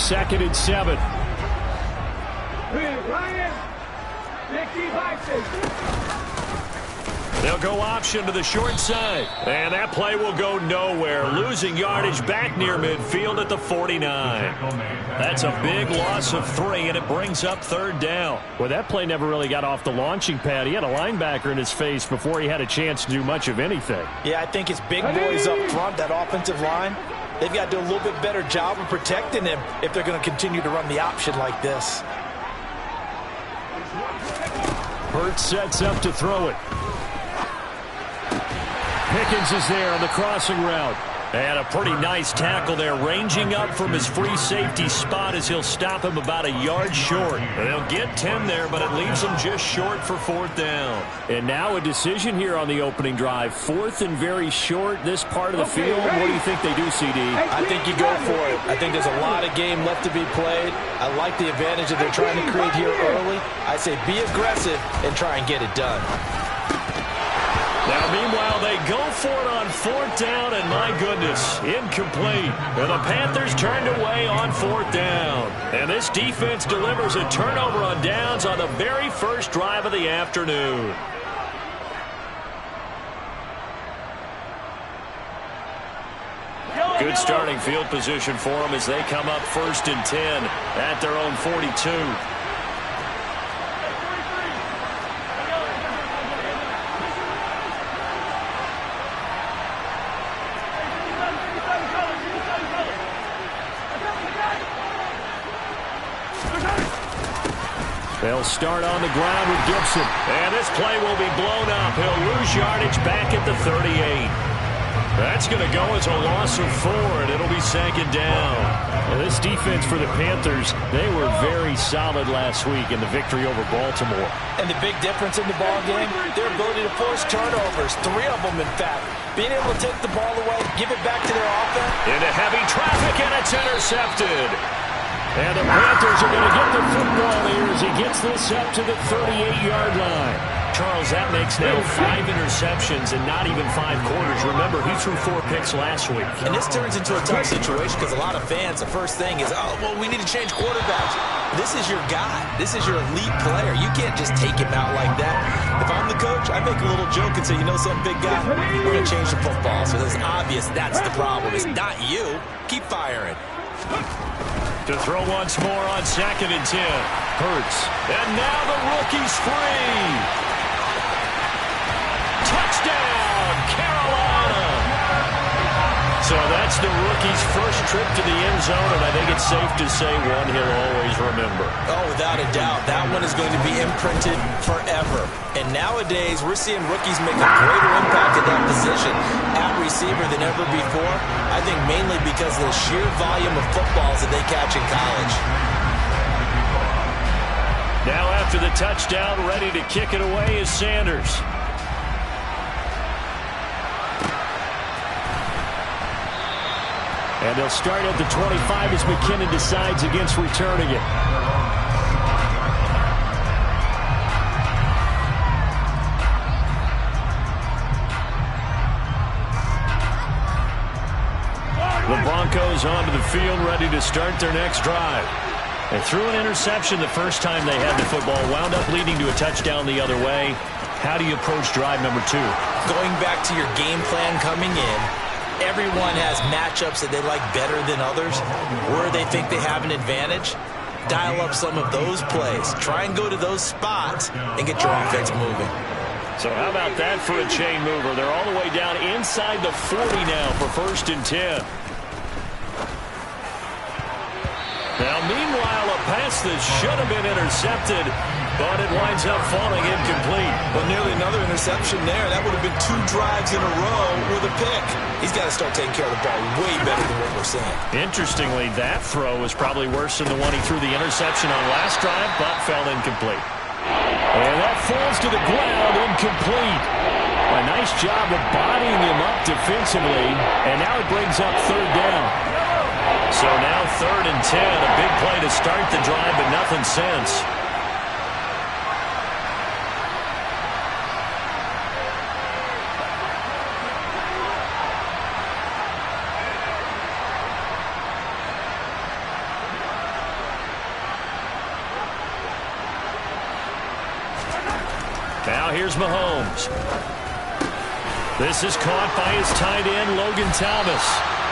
2nd and 7. They'll go option to the short side. And that play will go nowhere. Losing yardage back near midfield at the 49. That's a big loss of 3, and it brings up 3rd down. Well, that play never really got off the launching pad. He had a linebacker in his face before he had a chance to do much of anything. Yeah, I think it's big boys up front, that offensive line. They've got to do a little bit better job of protecting him if they're going to continue to run the option like this. Hurts sets up to throw it. Pickens is there on the crossing route. And a pretty nice tackle there, ranging up from his free safety spot as he'll stop him about a yard short. They'll get 10 there, but it leaves them just short for 4th down. And now a decision here on the opening drive. 4th and very short, this part of the field. What do you think they do, CD? I think you go for it. I think there's a lot of game left to be played. I like the advantage that they're trying to create here early. I say be aggressive and try and get it done. Now, meanwhile, they go for it on 4th down, and my goodness, incomplete. And the Panthers turned away on 4th down. And this defense delivers a turnover on downs on the very first drive of the afternoon. Good starting field position for them as they come up 1st and 10 at their own 42. They'll start on the ground with Gibson. And this play will be blown up. He'll lose yardage back at the 38. That's going to go as a loss of 4, and it'll be 2nd down. Well, this defense for the Panthers, they were very solid last week in the victory over Baltimore. And the big difference in the ball game, their ability to force turnovers, 3 of them, in fact. Being able to take the ball away, give it back to their offense. Into heavy traffic, and it's intercepted. And the Panthers are going to get the football here as he gets this up to the 38-yard line. Charles, that makes now 5 interceptions and not even 5 quarters. Remember, he threw 4 picks last week. And this turns into a tough situation because a lot of fans, the first thing is, oh, well, we need to change quarterbacks. This is your guy. This is your elite player. You can't just take him out like that. If I'm the coach, I make a little joke and say, you know something, big guy, we're going to change the football. So it's obvious that's the problem. It's not you. Keep firing. To throw once more on 2nd and 10. Hurts. And now the rookie's free. Touchdown, Carolina. So that's the rookie's first trip to the end zone, and I think it's safe to say one he'll always remember. Oh, without a doubt. That one is going to be imprinted forever. And nowadays, we're seeing rookies make a greater impact at that position at receiver than ever before. I think mainly because of the sheer volume of footballs that they catch in college. Now after the touchdown, ready to kick it away is Sanders. And they'll start at the 25 as McKinnon decides against returning it. The Broncos onto the field, ready to start their next drive. They threw an interception the first time they had the football, wound up leading to a touchdown the other way. How do you approach drive number 2? Going back to your game plan coming in, everyone has matchups that they like better than others. Where they think they have an advantage, dial up some of those plays. Try and go to those spots and get your offense moving. So how about that for a chain mover? They're all the way down inside the 40 now for 1st and 10. Now, meanwhile, a pass that should have been intercepted, but it winds up falling incomplete. Well, nearly another interception there. That would have been 2 drives in a row with a pick. He's got to start taking care of the ball way better than what we're seeing. Interestingly, that throw was probably worse than the one he threw the interception on last drive, but fell incomplete. And that falls to the ground, incomplete. A nice job of bodying him up defensively, and now it brings up 3rd down. So now 3rd and 10, a big play to start the drive, but nothing since. Now here's Mahomes. This is caught by his tight end, Logan Thomas.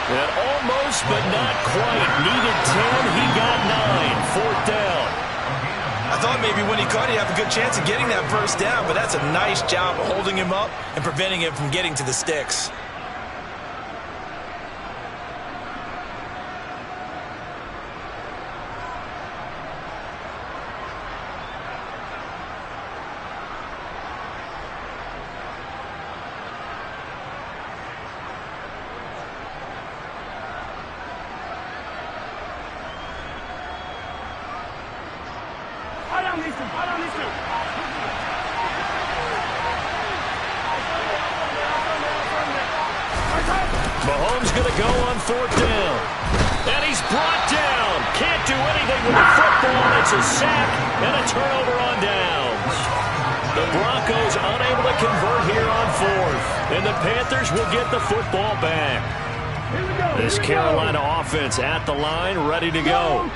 And almost, but not quite. Needed 10. He got 9. Fourth down. I thought maybe when he caught, he'd have a good chance of getting that first down, but that's a nice job of holding him up and preventing him from getting to the sticks. Mahomes going to go on fourth down. And he's brought down. Can't do anything with the football. It's a sack and a turnover on downs. The Broncos unable to convert here on fourth. And the Panthers will get the football back. This Carolina offense at the line, ready to go.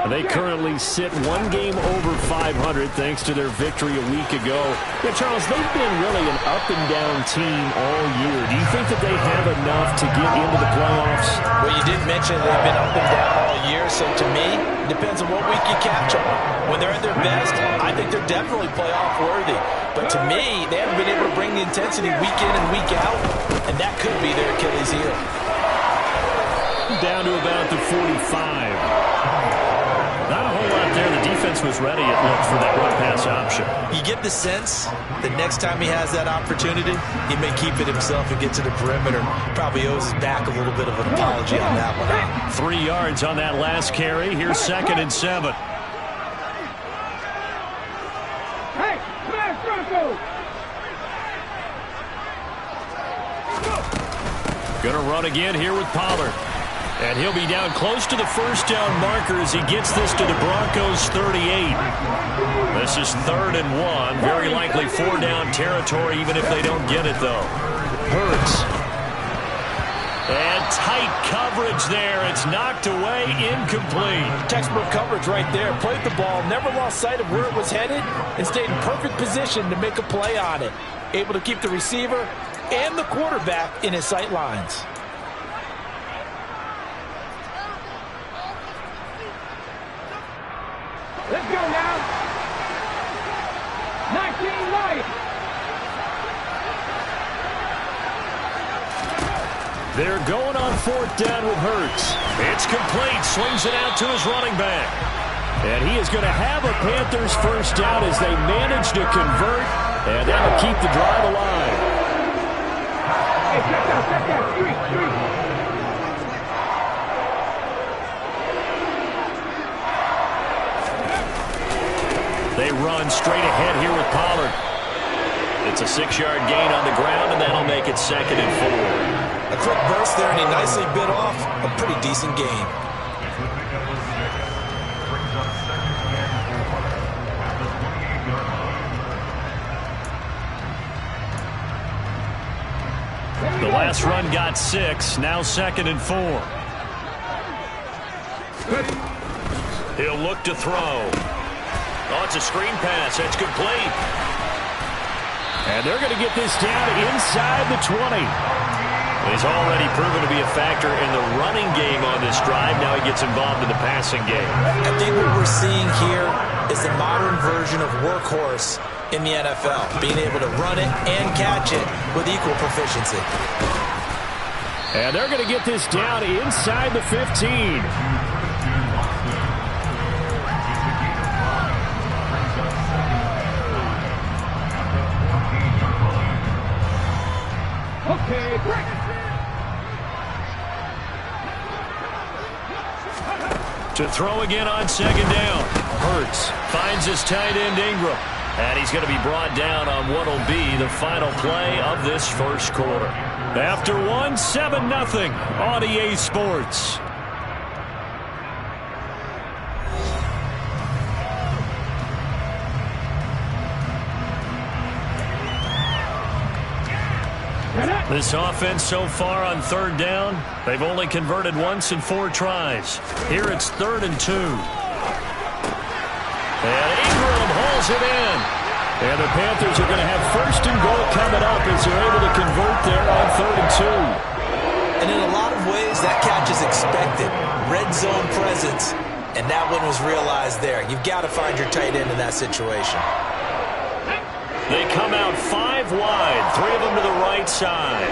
They currently sit one game over 500 thanks to their victory a week ago. Yeah, Charles, they've been really an up-and-down team all year. Do you think that they have enough to get into the playoffs? Well, you did mention they've been up and down all year, so to me, it depends on what week you catch them. When they're at their best, I think they're definitely playoff worthy. But to me, they haven't been able to bring the intensity week in and week out, and that could be their Achilles heel. Down to about the 45. Not a whole lot there. The defense was ready, it looked, for that run-pass option. You get the sense that next time he has that opportunity, he may keep it himself and get to the perimeter. Probably owes his back a little bit of an apology on that one. 3 yards on that last carry. Here's 2nd and 7. Hey, smash Broncos! Gonna run again here with Pollard. And he'll be down close to the first down marker as he gets this to the Broncos 38. This is 3rd and 1. Very likely 4-down territory, even if they don't get it, though. Hurts. And tight coverage there. It's knocked away, incomplete. Textbook coverage right there. Played the ball, never lost sight of where it was headed, and stayed in perfect position to make a play on it. Able to keep the receiver and the quarterback in his sight lines. Let's go now. 19 Lions. They're going on 4th down with Hurts. It's complete. Swings it out to his running back. And he is going to have a Panthers first down as they manage to convert. And that'll keep the drive alive. Hey, check that. Street. They run straight ahead here with Pollard. It's a 6-yard gain on the ground, and that'll make it 2nd and 4. A quick burst there, and he nicely bit off a pretty decent gain. The last run got 6, now 2nd and 4. He'll look to throw. Oh, it's a screen pass. That's complete. And they're going to get this down inside the 20. He's already proven to be a factor in the running game on this drive. Now he gets involved in the passing game. I think what we're seeing here is the modern version of workhorse in the NFL, being able to run it and catch it with equal proficiency. And they're going to get this down inside the 15. Okay, break. To throw again on 2nd down. Hurts finds his tight end Ingram. And he's going to be brought down on what will be the final play of this first quarter. After 1, 7-0 on EA Sports. This offense so far on 3rd down, they've only converted once in 4 tries. Here it's 3rd and 2. And Ingram hauls it in. And the Panthers are going to have first and goal coming up as they're able to convert there on 3rd and 2. And in a lot of ways, that catch is expected. Red zone presence, and that one was realized there. You've got to find your tight end in that situation. They come out 5 wide, 3 of them to the right side.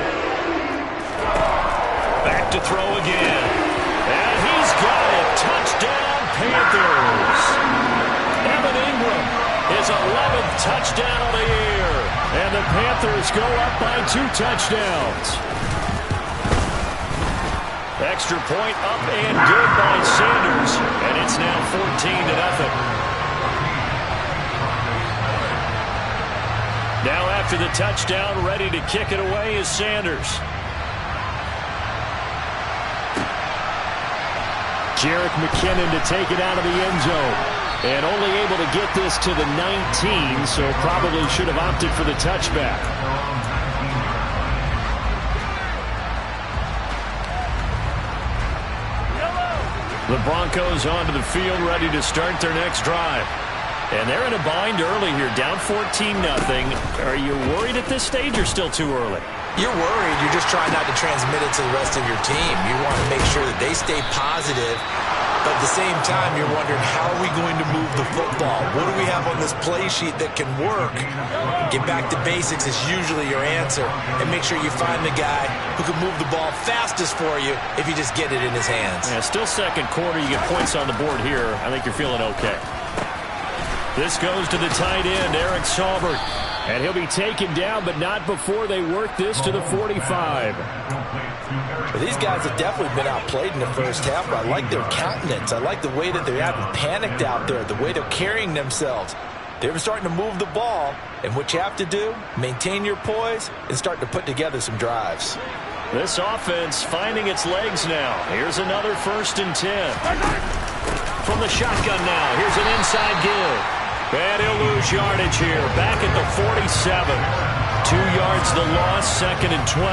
Back to throw again. And he's got it. Touchdown, Panthers. Evan Ingram, his 11th touchdown of the year. And the Panthers go up by 2 touchdowns. Extra point up and good by Sanders. And it's now 14-0. Now after the touchdown, ready to kick it away is Sanders. Jerick McKinnon to take it out of the end zone. And only able to get this to the 19, so probably should have opted for the touchback. The Broncos onto the field, ready to start their next drive. And they're in a bind early here, down 14-0. Are you worried at this stage or still too early? You're worried. You're just trying not to transmit it to the rest of your team. You want to make sure that they stay positive. But at the same time, you're wondering, how are we going to move the football? What do we have on this play sheet that can work? Get back to basics is usually your answer. And make sure you find the guy who can move the ball fastest for you if you just get it in his hands. Yeah, still second quarter. You get points on the board here. I think you're feeling okay. This goes to the tight end, Eric Saubert. And he'll be taken down, but not before they work this to the 45. But these guys have definitely been outplayed in the first half, but I like their countenance. I like the way that they haven't panicked out there, the way they're carrying themselves. They're starting to move the ball, and what you have to do, maintain your poise and start to put together some drives. This offense finding its legs now. Here's another 1st and 10. From the shotgun now, here's an inside give. And he'll lose yardage here. Back at the 47. 2 yards the loss, 2nd and 12.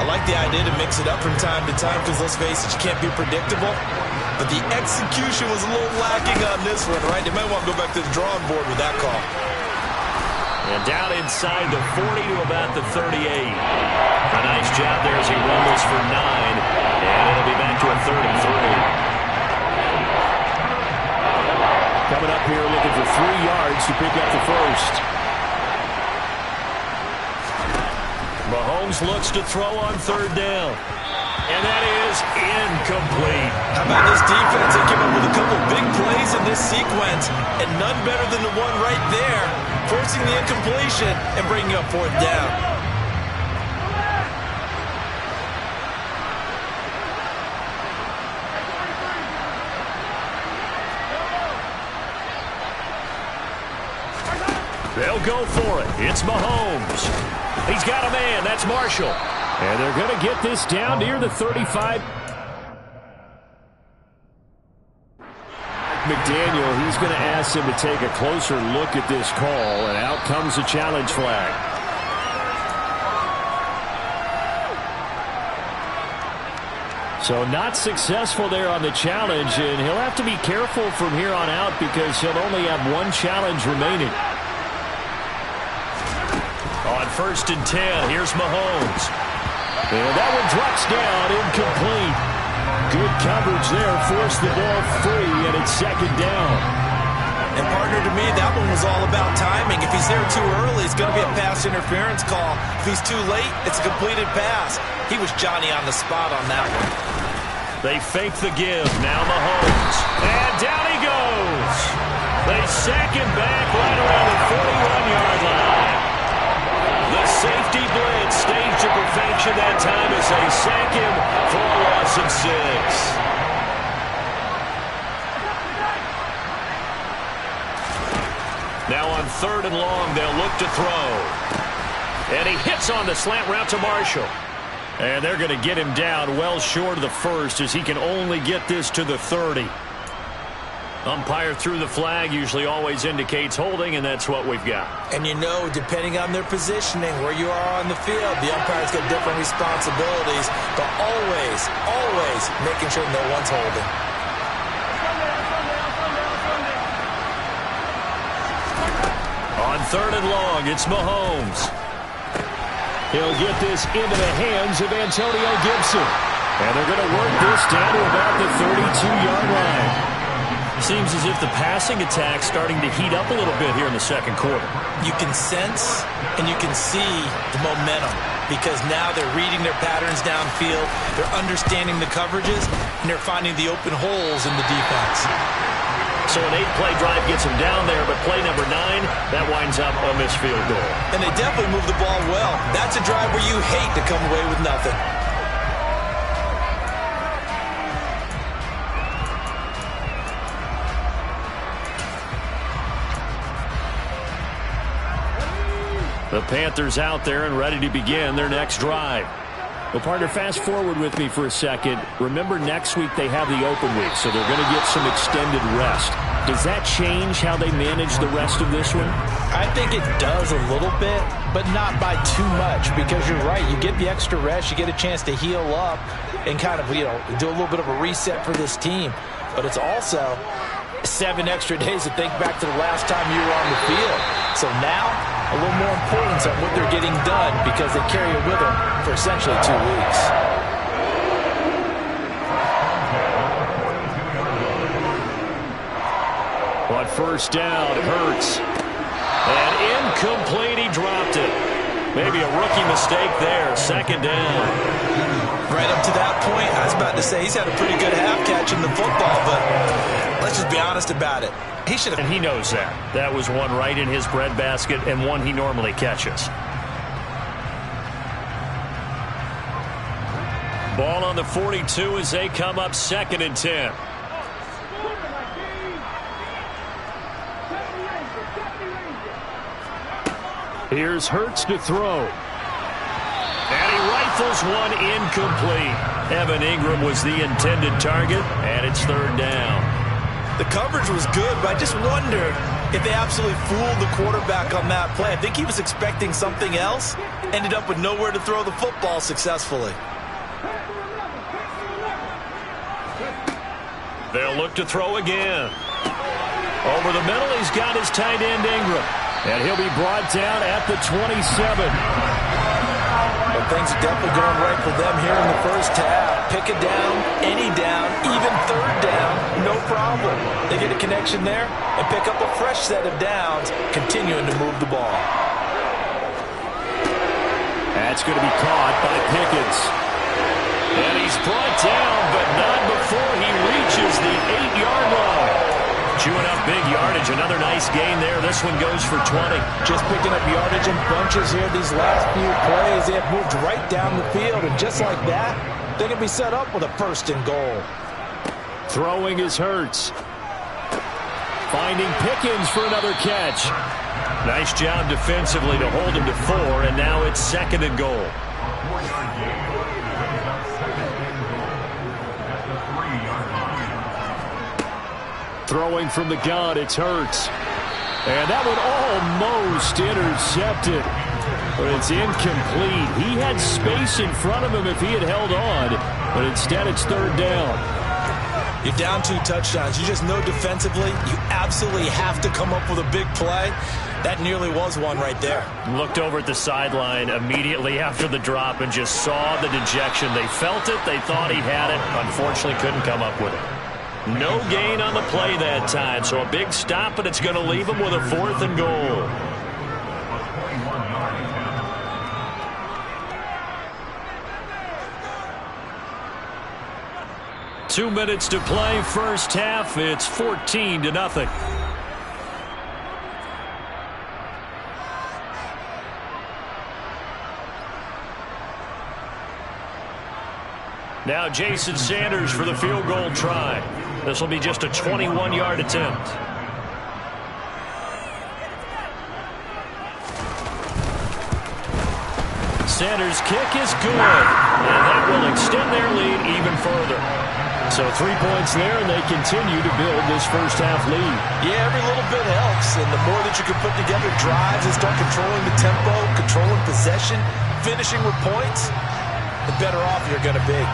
I like the idea to mix it up from time to time because, let's face it, you can't be predictable. But the execution was a little lacking on this one, right? They might want to go back to the drawing board with that call. And down inside the 40 to about the 38. A nice job there as he rumbles for 9. And it'll be back to a 3rd and 3. Coming up here looking for 3 yards to pick up the first. Mahomes looks to throw on 3rd down. And that is incomplete. How about this defense? They came up with a couple big plays in this sequence, and none better than the one right there, forcing the incompletion and bringing up 4th down. They'll go for it. It's Mahomes. He's got a man. That's Marshall. And they're going to get this down near the 35. McDaniel, he's going to ask him to take a closer look at this call, and out comes the challenge flag. So not successful there on the challenge, and he'll have to be careful from here on out because he'll only have 1 challenge remaining. On 1st and 10, here's Mahomes. And that one drops down, incomplete. Good coverage there, forced the ball free, and it's 2nd down. And partner, to me, that one was all about timing. If he's there too early, it's going to be a pass interference call. If he's too late, it's a completed pass. He was Johnny on the spot on that one. They fake the give. Now Mahomes. And down he goes. They sack him back right around the 41-yard line. The safety blitz staged to perfection that time as they sack him for a loss of 6. Now on 3rd and long, they'll look to throw. And he hits on the slant route to Marshall. And they're going to get him down well short of the first as he can only get this to the 30. Umpire threw the flag, usually always indicates holding, and that's what we've got. And you know, depending on their positioning, where you are on the field, the umpire's got different responsibilities, but always making sure no one's holding. On 3rd and long. It's Mahomes. He'll get this into the hands of Antonio Gibson. And they're going to work this down to about the 32-yard line. Seems as if the passing attack's starting to heat up a little bit here in the second quarter. You can sense and you can see the momentum because now they're reading their patterns downfield, they're understanding the coverages, and they're finding the open holes in the defense. So an 8-play drive gets them down there, but play number 9, that winds up a missed field goal. And they definitely move the ball well. That's a drive where you hate to come away with nothing. The Panthers out there and ready to begin their next drive. Well, partner, fast forward with me for a second. Remember, next week they have the open week, so they're going to get some extended rest. Does that change how they manage the rest of this one? I think it does a little bit, but not by too much, because you're right. You get the extra rest, you get a chance to heal up and kind of, do a little bit of a reset for this team. But it's also 7 extra days to think back to the last time you were on the field. So now, a little more importance on what they're getting done because they carry it with them for essentially 2 weeks. On first down, Hurts. And incomplete, he dropped it. Maybe a rookie mistake there. 2nd down. Right up to that point, I was about to say he's had a pretty good half catching the football, but let's just be honest about it. He should have. And he knows that. That was one right in his breadbasket and one he normally catches. Ball on the 42 as they come up 2nd and 10. Here's Hurts to throw. And he rifles one incomplete. Evan Ingram was the intended target, and it's 3rd down. The coverage was good, but I just wonder if they absolutely fooled the quarterback on that play. I think he was expecting something else, ended up with nowhere to throw the football successfully. They'll look to throw again. Over the middle, he's got his tight end Ingram. And he'll be brought down at the 27. But things are definitely going right for them here in the first half. Pick it down, any down, even 3rd down, no problem. They get a connection there and pick up a fresh set of downs, continuing to move the ball. That's going to be caught by Pickens. And he's brought down, but not before he reaches the 8-yard line. Chewing up big yardage. Another nice gain there. This one goes for 20. Just picking up yardage in bunches here these last few plays. They have moved right down the field, and just like that, they can be set up with a 1st and goal. Throwing is Hurts. Finding Pickens for another catch. Nice job defensively to hold him to 4, and now it's 2nd and goal. Throwing from the gun, it's Hurts. And that one almost intercepted. But it's incomplete. He had space in front of him if he had held on. But instead, it's 3rd down. You're down 2 touchdowns. You just know defensively you absolutely have to come up with a big play. That nearly was one right there. Looked over at the sideline immediately after the drop and just saw the dejection. They felt it. They thought he had it. Unfortunately, couldn't come up with it. No gain on the play that time, so a big stop, but it's going to leave him with a 4th and goal. Two minutes to play, first half. It's 14-0. Now Jason Sanders for the field goal try. This will be just a 21-yard attempt. Sanders' kick is good, and that will extend their lead even further. So 3 points there, and they continue to build this first half lead. Yeah, every little bit helps, and the more that you can put together drives and start controlling the tempo, controlling possession, finishing with points, the better off you're going to be.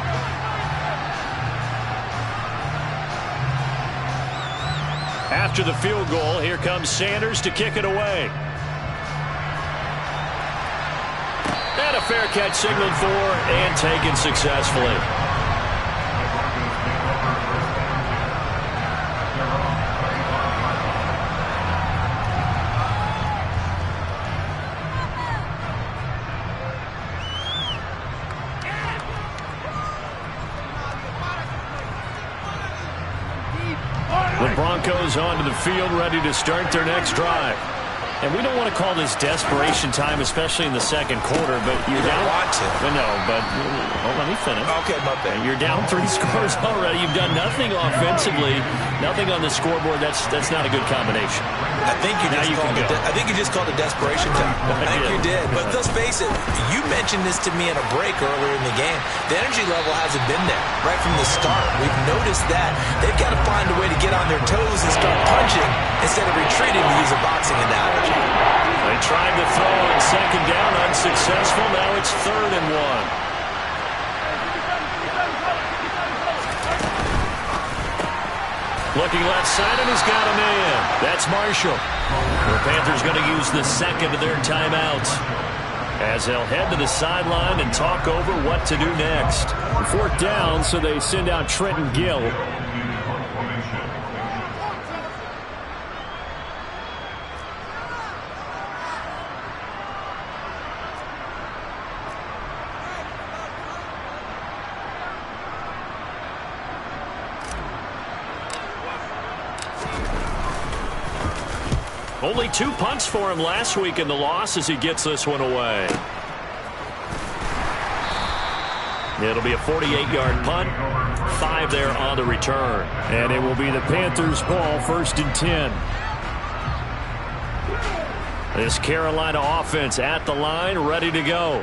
After the field goal, here comes Sanders to kick it away. fair catch signaled for and taken successfully. The Broncos onto the field, ready to start their next drive. And we don't want to call this desperation time, especially in the second quarter, but you're down. Want to. No, but let me finish. Okay, my bad. You're down 3 scores already. You've done nothing offensively, nothing on the scoreboard. That's not a good combination. I think you just called it desperation time. I think you did. But let's face it, you mentioned this to me in a break earlier in the game. The energy level hasn't been there right from the start. We've noticed that. They've got to find a way to get on their toes and start punching instead of retreating, to use a boxing analogy. They tried to throw on second down, unsuccessful. Now it's 3rd and 1. Looking left side, and he's got a man. That's Marshall. The Panthers going to use the second of their timeouts as they'll head to the sideline and talk over what to do next. 4th down, so they send out Trenton Gill. Only 2 punts for him last week in the loss as he gets this one away. It'll be a 48-yard punt, 5 there on the return. And it will be the Panthers' ball, 1st and 10. This Carolina offense at the line, ready to go.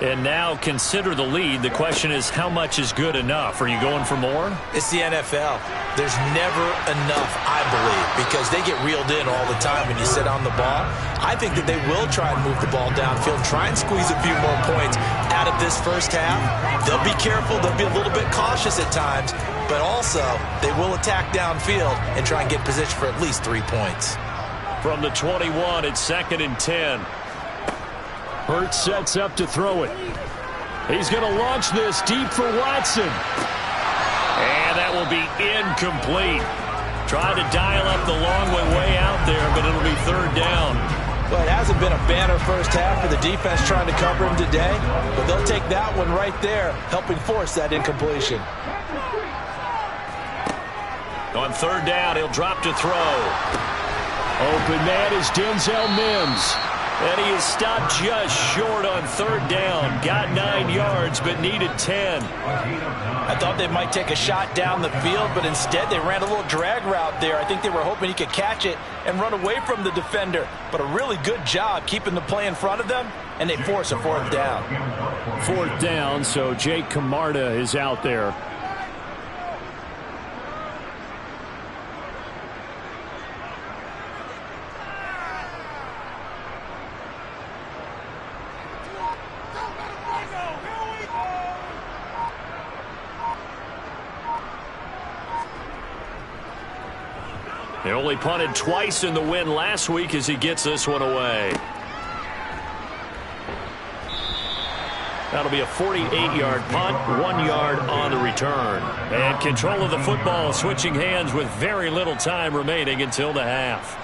And now consider the lead. The question is, how much is good enough? Are you going for more? It's the NFL. There's never enough, I believe, because they get reeled in all the time when you sit on the ball. I think that they will try and move the ball downfield, try and squeeze a few more points out of this first half. They'll be careful. They'll be a little bit cautious at times, but also they will attack downfield and try and get position for at least 3 points. From the 21, it's 2nd and 10. Hurts sets up to throw it. He's going to launch this deep for Watson. And that will be incomplete. Trying to dial up the long way out there, but it'll be 3rd down. Well, it hasn't been a banner first half for the defense trying to cover him today, but they'll take that one right there, helping force that incompletion. On 3rd down, he'll drop to throw. Open man is Denzel Mims. And he is stopped just short on 3rd down. Got 9 yards, but needed 10. I thought they might take a shot down the field, but instead they ran a little drag route there. I think they were hoping he could catch it and run away from the defender. But a really good job keeping the play in front of them, and they force a 4th down. 4th down, so Jake Camarda is out there. They only punted twice in the win last week as he gets this one away. That'll be a 48-yard punt, 1 yard on the return. And control of the football, switching hands with very little time remaining until the half.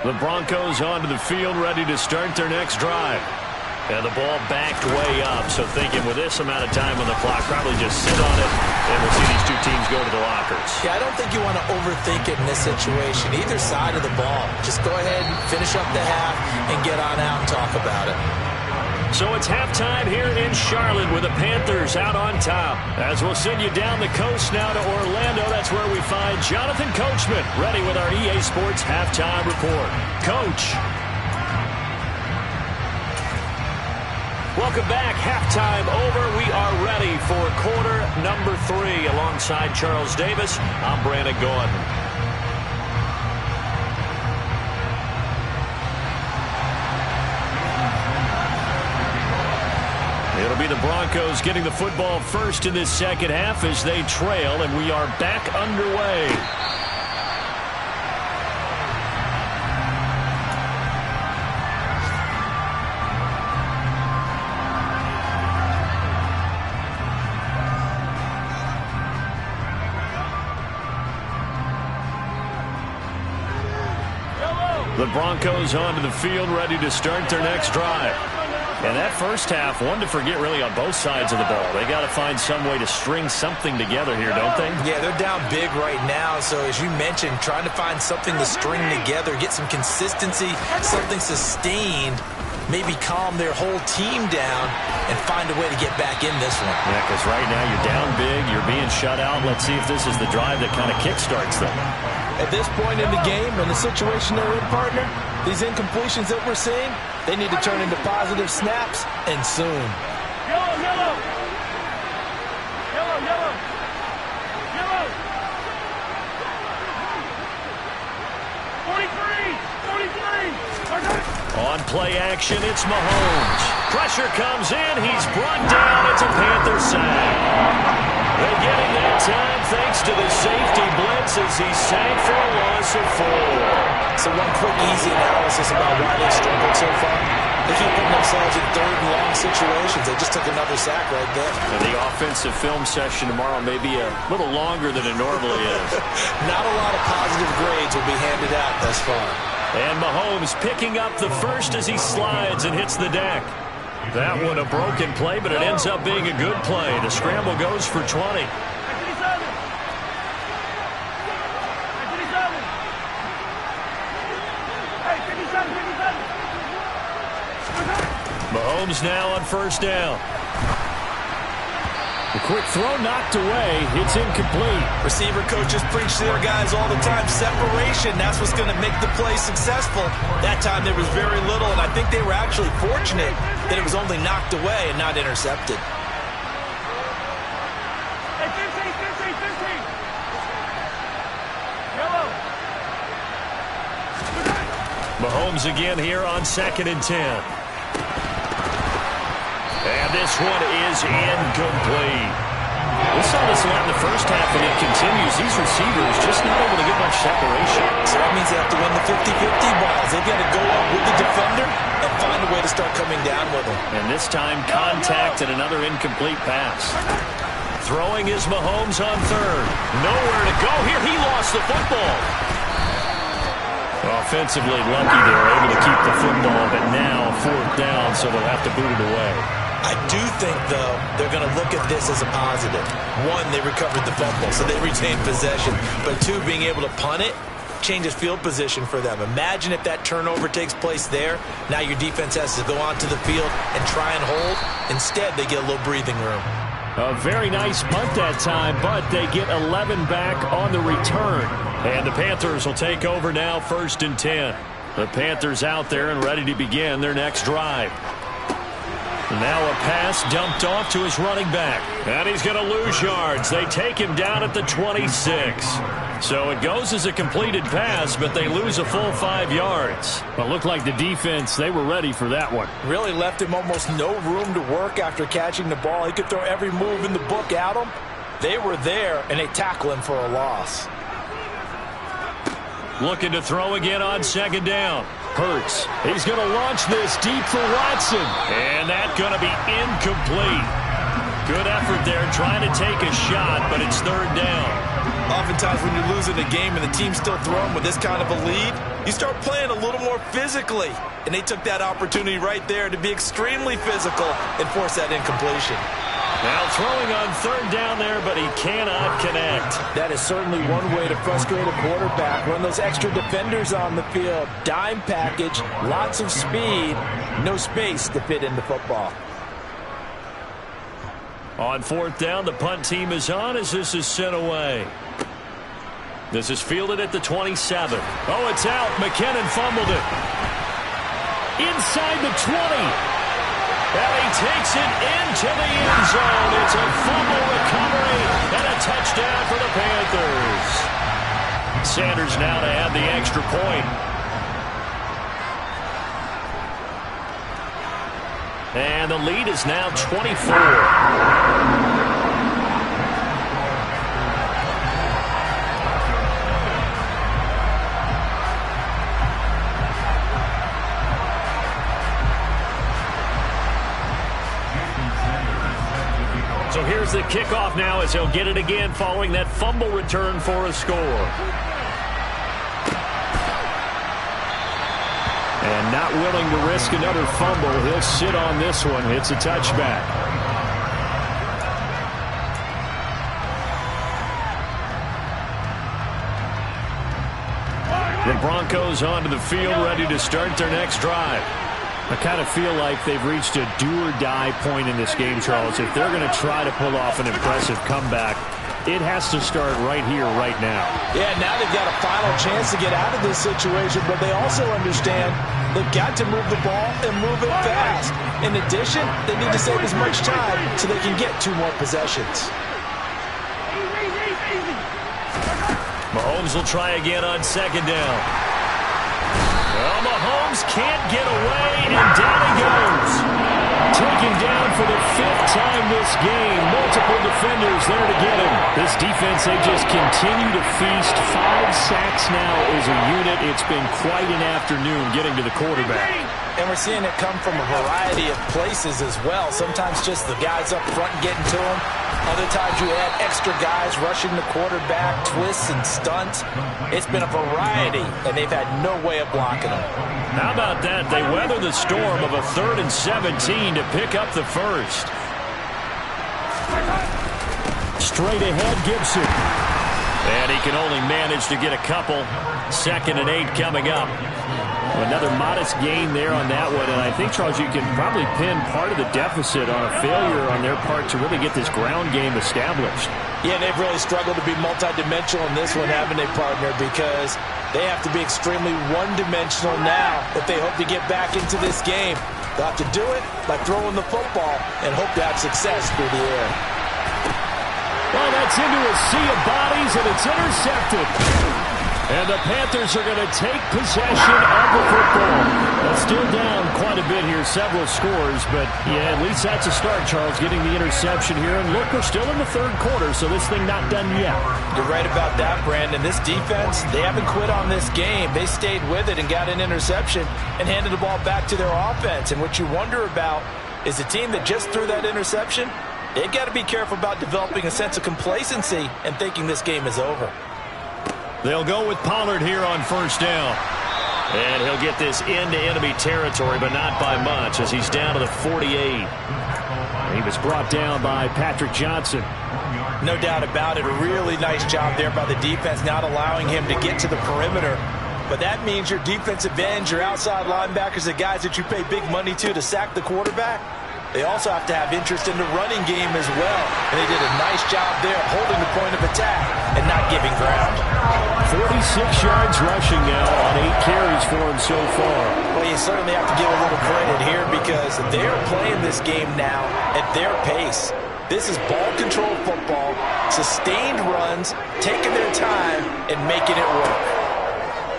The Broncos onto the field, ready to start their next drive. And the ball backed way up, so thinking with this amount of time on the clock, probably just sit on it, and we'll see these two teams go to the lockers. Yeah, I don't think you want to overthink it in this situation. Either side of the ball. Just go ahead and finish up the half and get on out and talk about it. So it's halftime here in Charlotte with the Panthers out on top. As we'll send you down the coast now to Orlando, that's where we find Jonathan Coachman, ready with our EA Sports halftime report. Coach. Welcome back. Halftime over. We are ready for quarter number 3. Alongside Charles Davis, I'm Brandon Gordon. It'll be the Broncos getting the football first in this second half as they trail, and we are back underway. the Broncos onto the field, ready to start their next drive. And that first half, one to forget really on both sides of the ball. They got to find some way to string something together here, don't they? Yeah, they're down big right now. So as you mentioned, trying to find something to string together, get some consistency, something sustained, maybe calm their whole team down and find a way to get back in this one. Yeah, because right now you're down big, you're being shut out. Let's see if this is the drive that kind of kickstarts them. At this point in the game and the situation they're in, partner, these incompletions that we're seeing, they need to turn into positive snaps, and soon. Yellow, yellow. Yellow, yellow. Yellow. 43. On play action, it's Mahomes. Pressure comes in. He's brought down. It's a Panther sack. They get him that time thanks to the safety blitz as he sank for a loss of 4. So one quick, easy analysis about why they struggled so far. They keep putting themselves in third and long situations. They just took another sack right there. And the offensive film session tomorrow may be a little longer than it normally is. Not a lot of positive grades will be handed out thus far. And Mahomes picking up the first as he slides and hits the deck. That one a broken play, but it ends up being a good play. The scramble goes for 20. Mahomes now on first down. The quick throw knocked away. It's incomplete. Receiver coaches preach to their guys all the time. Separation, that's what's going to make the play successful. That time there was very little, and I think they were actually fortunate that it was only knocked away and not intercepted. Hey, 15. Yellow. Mahomes again here on 2nd and 10. And this one is incomplete. We saw this a lot in the first half, and it continues. These receivers just not able to get much separation. So that means they have to win the 50-50 balls. They've got to go up with the defender and find a way to start coming down with them. And this time, contact and another incomplete pass. Throwing is Mahomes on 3rd. Nowhere to go here. He lost the football. Offensively lucky they were able to keep the football, but now 4th down, so they'll have to boot it away. I do think, though, they're going to look at this as a positive. 1, they recovered the fumble, so they retained possession. But 2, being able to punt it changes field position for them. Imagine if that turnover takes place there. Now your defense has to go onto the field and try and hold. Instead, they get a little breathing room. A very nice punt that time, but they get 11 back on the return. And the Panthers will take over now, 1st and 10. The Panthers out there and ready to begin their next drive. Now a pass dumped off to his running back. And he's going to lose yards. They take him down at the 26. So it goes as a completed pass, but they lose a full 5 yards. But looked like the defense, they were ready for that one. Really left him almost no room to work after catching the ball. He could throw every move in the book at him. They were there, and they tackle him for a loss. Looking to throw again on 2nd down. Hurts. He's going to launch this deep for Watson. And that's going to be incomplete. Good effort there trying to take a shot, but it's 3rd down. Oftentimes when you're losing a game and the team's still throwing with this kind of a lead, you start playing a little more physically. And they took that opportunity right there to be extremely physical and force that incompletion. Now throwing on 3rd down there, but he cannot connect. That is certainly one way to frustrate a quarterback. Run those extra defenders on the field. Dime package, lots of speed, no space to fit in the football. On 4th down, the punt team is on as this is sent away. This is fielded at the 27. Oh, it's out. McKinnon fumbled it. Inside the 20. And he takes it into the end zone. It's a fumble recovery and a touchdown for the Panthers. Sanders now to add the extra point. And the lead is now 24. So here's the kickoff now as he'll get it again following that fumble return for a score. And not willing to risk another fumble. He'll sit on this one. It's a touchback. The Broncos onto the field, ready to start their next drive. I kind of feel like they've reached a do-or-die point in this game, Charles. If they're going to try to pull off an impressive comeback, it has to start right here, right now. Yeah, now they've got a final chance to get out of this situation, but they also understand they've got to move the ball and move it fast. In addition, they need to save as much time so they can get 2 more possessions. Mahomes will try again on second down. Well, Mahomes can't get away, and down he goes. Taken down for the 5th time this game. Multiple defenders there to get him. This defense, they just continue to feast. 5 sacks now as a unit. It's been quite an afternoon getting to the quarterback. And we're seeing it come from a variety of places as well. Sometimes just the guys up front getting to him. Other times you add extra guys rushing the quarterback, twists and stunts. It's been a variety, and they've had no way of blocking him. How about that? They weather the storm of a 3rd and 17 to pick up the first. Straight ahead, Gibson. And he can only manage to get a couple. 2nd and 8 coming up. Another modest gain there on that one, and I think, Charles, you can probably pin part of the deficit on a failure on their part to really get this ground game established. Yeah, they've really struggled to be multidimensional in this one, haven't they, partner? Because they have to be extremely one-dimensional now if they hope to get back into this game. They'll have to do it by throwing the football and hope to have success through the air. Well, that's into a sea of bodies, and it's intercepted. And the Panthers are going to take possession of the football. That's still down quite a bit here, several scores. But, yeah, at least that's a start, Charles, getting the interception here. And, look, we're still in the 3rd quarter, so this thing not done yet. You're right about that, Brandon. This defense, they haven't quit on this game. They stayed with it and got an interception and handed the ball back to their offense. And what you wonder about is the team that just threw that interception, they've got to be careful about developing a sense of complacency and thinking this game is over. They'll go with Pollard here on 1st down. And he'll get this into enemy territory, but not by much, as he's down to the 48. He was brought down by Patrick Johnson. No doubt about it. A really nice job there by the defense, not allowing him to get to the perimeter. But that means your defensive ends, your outside linebackers, the guys that you pay big money to sack the quarterback, they also have to have interest in the running game as well. And they did a nice job there holding the point of attack and not giving ground. 46 yards rushing now on 8 carries for him so far. Well, you certainly have to give a little credit here because they're playing this game now at their pace. This is ball control football, sustained runs, taking their time and making it work.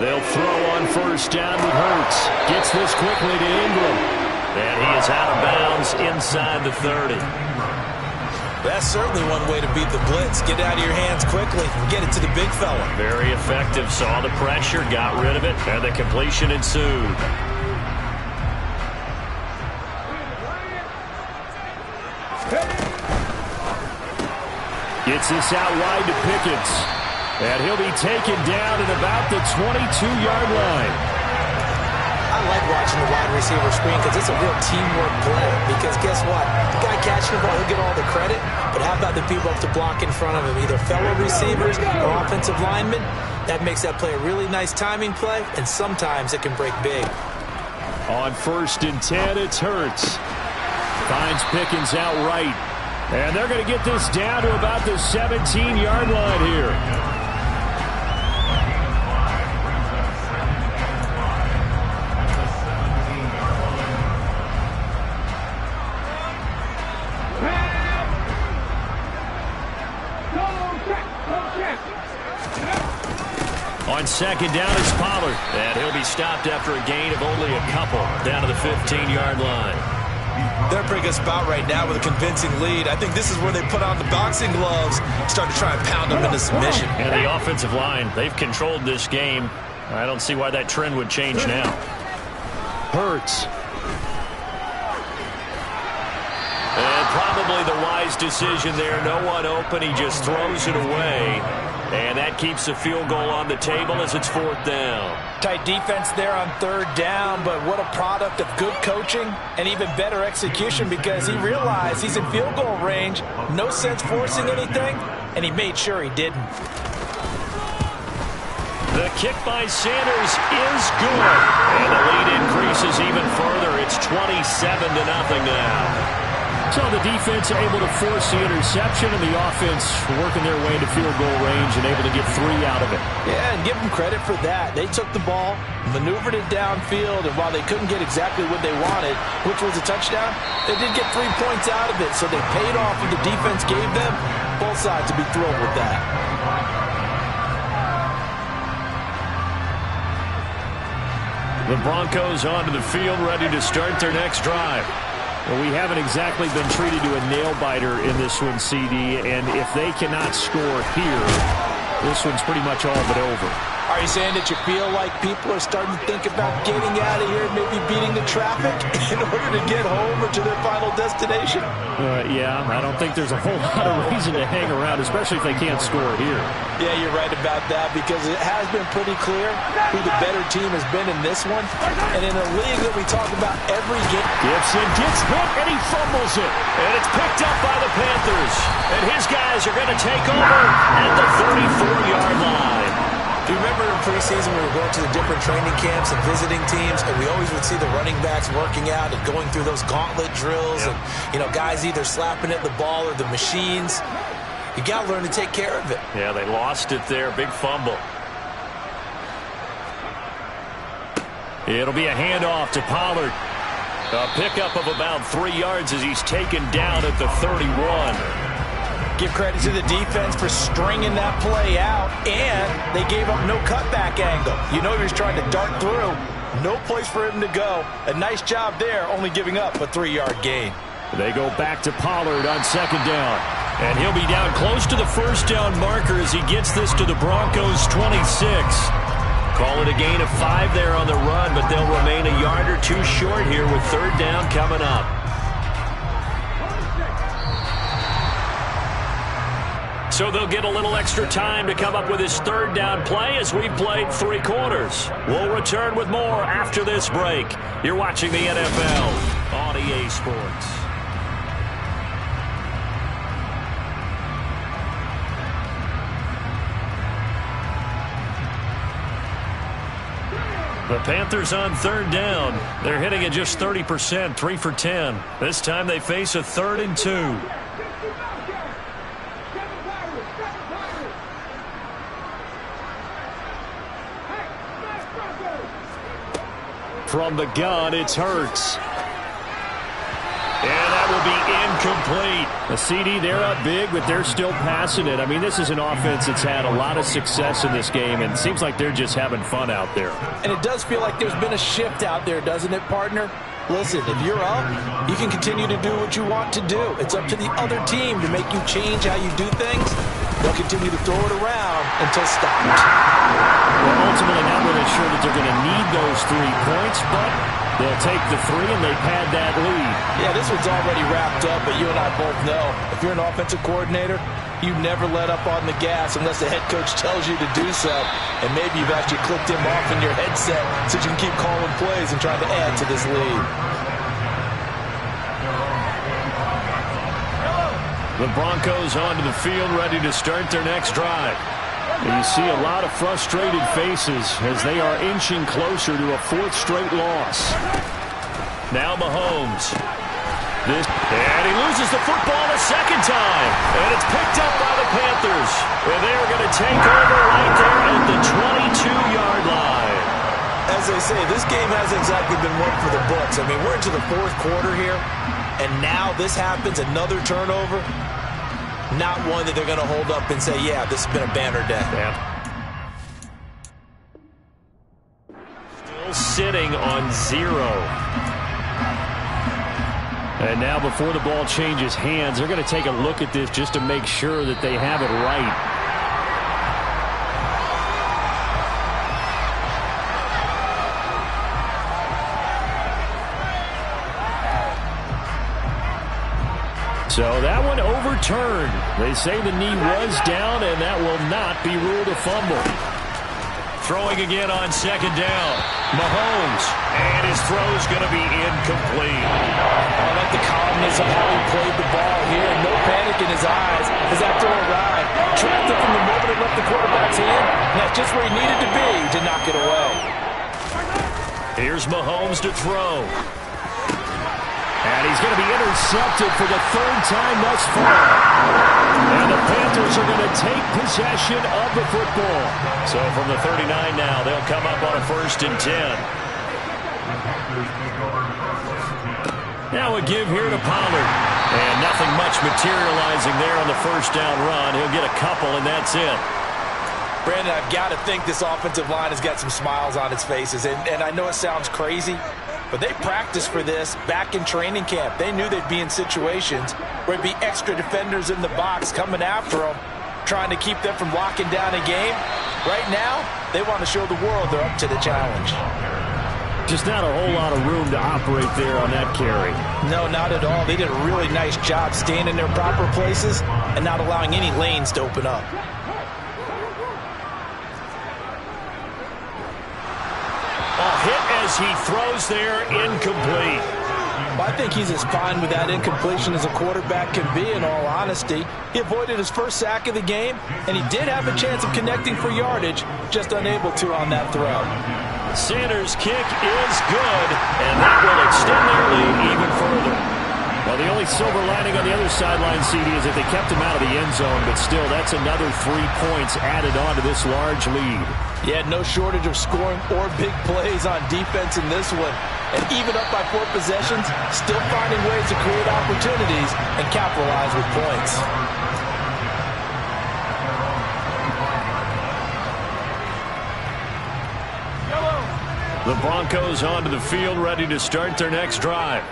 They'll throw on 1st down with Hurts. Gets this quickly to Ingram. And he is out of bounds inside the 30. That's certainly one way to beat the blitz. Get it out of your hands quickly and get it to the big fella. Very effective. Saw the pressure, got rid of it, and the completion ensued. Gets this out wide to Pickens. And he'll be taken down at about the 22-yard line. I like watching the wide receiver screen because it's a real teamwork play. Because guess what? The guy catching the ball, he'll get all the credit. But how about the people up to block in front of him? Either fellow receivers or offensive linemen. That makes that play a really nice timing play. And sometimes it can break big. On 1st and 10, it's Hurts. Finds Pickens out right. And they're going to get this down to about the 17-yard line here. On 2nd down is Pollard. And he'll be stopped after a gain of only a couple down to the 15-yard line. They're in a pretty good spot right now with a convincing lead. I think this is where they put on the boxing gloves, start to try and pound them into submission. And the offensive line, they've controlled this game. I don't see why that trend would change now. Hurts. And probably the wise decision there. No one open. He just throws it away. And that keeps the field goal on the table as it's 4th down. Tight defense there on 3rd down, but what a product of good coaching and even better execution, because he realized he's in field goal range. No sense forcing anything, and he made sure he didn't. The kick by Sanders is good. And the lead increases even further. It's 27-0 now. So the defense able to force the interception, and the offense working their way to field goal range and able to get 3 out of it. Yeah, and give them credit for that. They took the ball, maneuvered it downfield, and while they couldn't get exactly what they wanted, which was a touchdown, they did get 3 points out of it. So they paid off what the defense gave them. Both sides to be thrilled with that. The Broncos onto the field, ready to start their next drive. Well, we haven't exactly been treated to a nail-biter in this one, CD, and if they cannot score here, this one's pretty much all but over. Are you saying that you feel like people are starting to think about getting out of here, maybe beating the traffic in order to get home or to their final destination? Yeah, I don't think there's a whole lot of reason to hang around, especially if they can't score here. Yeah, you're right about that, because it has been pretty clear who the better team has been in this one. And in a league that we talk about every game. Gibson gets hit, and he fumbles it. And it's picked up by the Panthers. And his guys are going to take over at the 34-yard line. Do you remember in preseason we were going to the different training camps and visiting teams, and we always would see the running backs working out and going through those gauntlet drills, and, you know, guys either slapping at the ball or the machines. You got to learn to take care of it. Yeah, they lost it there. Big fumble. It'll be a handoff to Pollard. A pickup of about 3 yards as he's taken down at the 31. Give credit to the defense for stringing that play out, and they gave up no cutback angle. You know he was trying to dart through. No place for him to go. A nice job there, only giving up a 3-yard gain. They go back to Pollard on 2nd down. And he'll be down close to the 1st down marker as he gets this to the Broncos' 26. Call it a gain of 5 there on the run, but they'll remain a yard or 2 short here with 3rd down coming up. So they'll get a little extra time to come up with his 3rd down play as we've played 3 quarters. We'll return with more after this break. You're watching the NFL on EA Sports. The Panthers on 3rd down. They're hitting at just 30%, 3 for 10. This time they face a 3rd and 2. From the gun, it's Hurts. And that will be incomplete. The CD, they're up big, but they're still passing it. I mean, this is an offense that's had a lot of success in this game, and it seems like they're just having fun out there. And it does feel like there's been a shift out there, doesn't it, partner? Listen, if you're up, you can continue to do what you want to do. It's up to the other team to make you change how you do things. They'll continue to throw it around until stopped. Well, ultimately, not really sure that they're going to need those 3 points, but they'll take the 3 and they've had that lead. Yeah, this one's already wrapped up, but you and I both know if you're an offensive coordinator, you never let up on the gas unless the head coach tells you to do so. And maybe you've actually clicked him off in your headset so you can keep calling plays and trying to add to this lead. The Broncos onto the field, ready to start their next drive. And you see a lot of frustrated faces as they are inching closer to a 4th straight loss. Now Mahomes. And he loses the football a 2nd time. And it's picked up by the Panthers. And they are going to take over right there at the 22-yard line. As they say, this game hasn't exactly been one for the books. I mean, we're into the 4th quarter here, and now this happens, another turnover. Not one that they're going to hold up and say, yeah, this has been a banner day. Yeah. Still sitting on 0. And now before the ball changes hands, they're going to take a look at this just to make sure that they have it right. So that one overturned. They say the knee was down, and that will not be ruled a fumble. Throwing again on second down. Mahomes, and his throw's going to be incomplete. I like the calmness of how he played the ball here. No panic in his eyes as that throw arrived. Tracked it from the moment it left the quarterback's hand, and that's just where he needed to be to knock it away. Here's Mahomes to throw. And he's going to be intercepted for the third time thus far. And the Panthers are going to take possession of the football. So from the 39 now, they'll come up on a 1st and 10. Now a give here to Pollard. And nothing much materializing there on the first down run. He'll get a couple, and that's it. Brandon, I've got to think this offensive line has got some smiles on its faces. And I know it sounds crazy, but they practiced for this back in training camp. They knew they'd be in situations where there'd be extra defenders in the box coming after them, trying to keep them from locking down a game. Right now, they want to show the world they're up to the challenge. Just not a whole lot of room to operate there on that carry. No, not at all. They did a really nice job staying in their proper places and not allowing any lanes to open up. Hit as he throws there, incomplete. Well, I think he's as fine with that incompletion as a quarterback can be, in all honesty. He avoided his first sack of the game, and he did have a chance of connecting for yardage, just unable to on that throw. Sanders' kick is good, and that will extend their lead even further. Well, the only silver lining on the other sideline, CD, is that they kept him out of the end zone, but still, that's another 3 points added on to this large lead. Yeah, no shortage of scoring or big plays on defense in this one. And even up by 4 possessions, still finding ways to create opportunities and capitalize with points. The Broncos onto the field, ready to start their next drive.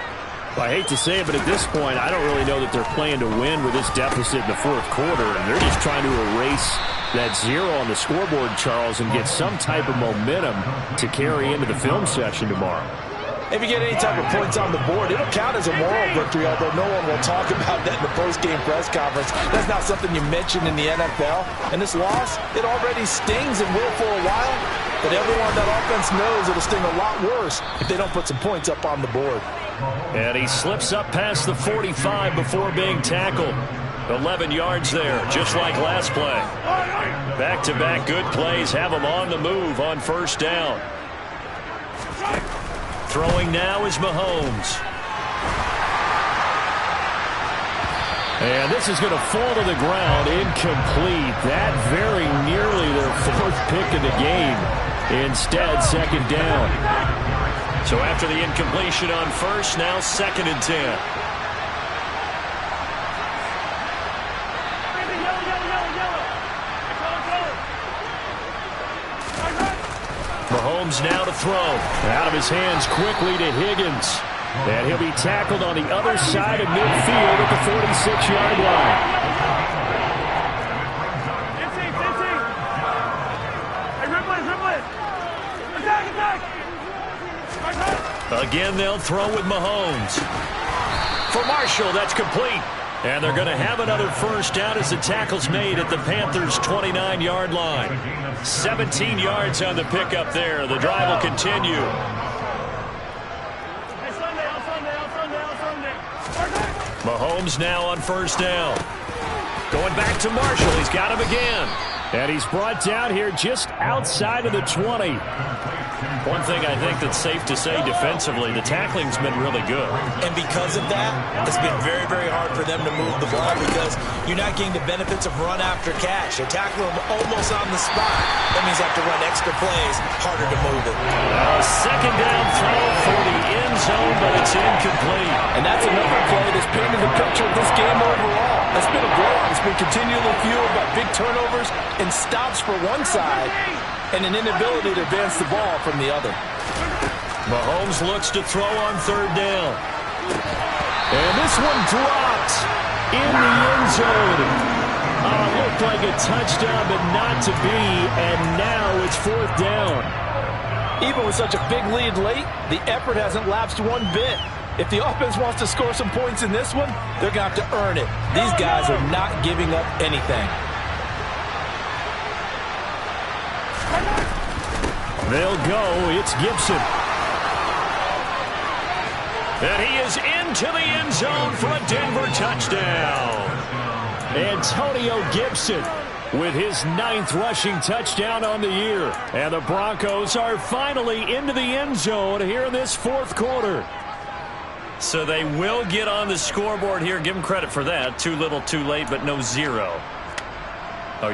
I hate to say it, but at this point, I don't really know that they're playing to win with this deficit in the 4th quarter, and they're just trying to erase that 0 on the scoreboard, Charles, and get some type of momentum to carry into the film session tomorrow. If you get any type of points on the board, it'll count as a moral victory, although no one will talk about that in the post-game press conference. That's not something you mention in the NFL. And this loss, it already stings and will for a while, but everyone on that offense knows it'll sting a lot worse if they don't put some points up on the board. And he slips up past the 45 before being tackled. 11 yards there, just like last play. Back-to-back good plays have him on the move on 1st down. Throwing now is Mahomes. And this is going to fall to the ground, incomplete. That very nearly their 4th pick of the game. Instead, 2nd down. So after the incompletion on 1st, now 2nd and 10. Mahomes now to throw. Out of his hands quickly to Higgins. And he'll be tackled on the other side of midfield at the 46-yard line. Again, they'll throw with Mahomes. For Marshall, that's complete. And they're going to have another 1st down as the tackle's made at the Panthers' 29-yard line. 17 yards on the pickup there. The drive will continue. Mahomes now on 1st down. Going back to Marshall. He's got him again. And he's brought down here just outside of the 20. One thing I think that's safe to say defensively, the tackling's been really good. And because of that, it's been very, very hard for them to move the ball because you're not getting the benefits of run after catch. They're tackling them almost on the spot. That means they have to run extra plays, harder to move it. 2nd down throw for the end zone, but it's incomplete. And that's another play that's painted the picture of this game overall. That's been a blowout. It's been continually fueled by big turnovers and stops for one side and an inability to advance the ball from the other. Mahomes looks to throw on 3rd down. And this one dropped in the end zone. Looked like a touchdown, but not to be. And now it's 4th down. Even with such a big lead late, the effort hasn't lapsed one bit. If the offense wants to score some points in this one, they're going to have to earn it. These guys are not giving up anything. They'll go. It's Gibson. And he is into the end zone for a Denver touchdown. Antonio Gibson with his 9th rushing touchdown on the year. And the Broncos are finally into the end zone here in this 4th quarter. So they will get on the scoreboard here. Give them credit for that. Too little, too late, but no 0. Oh,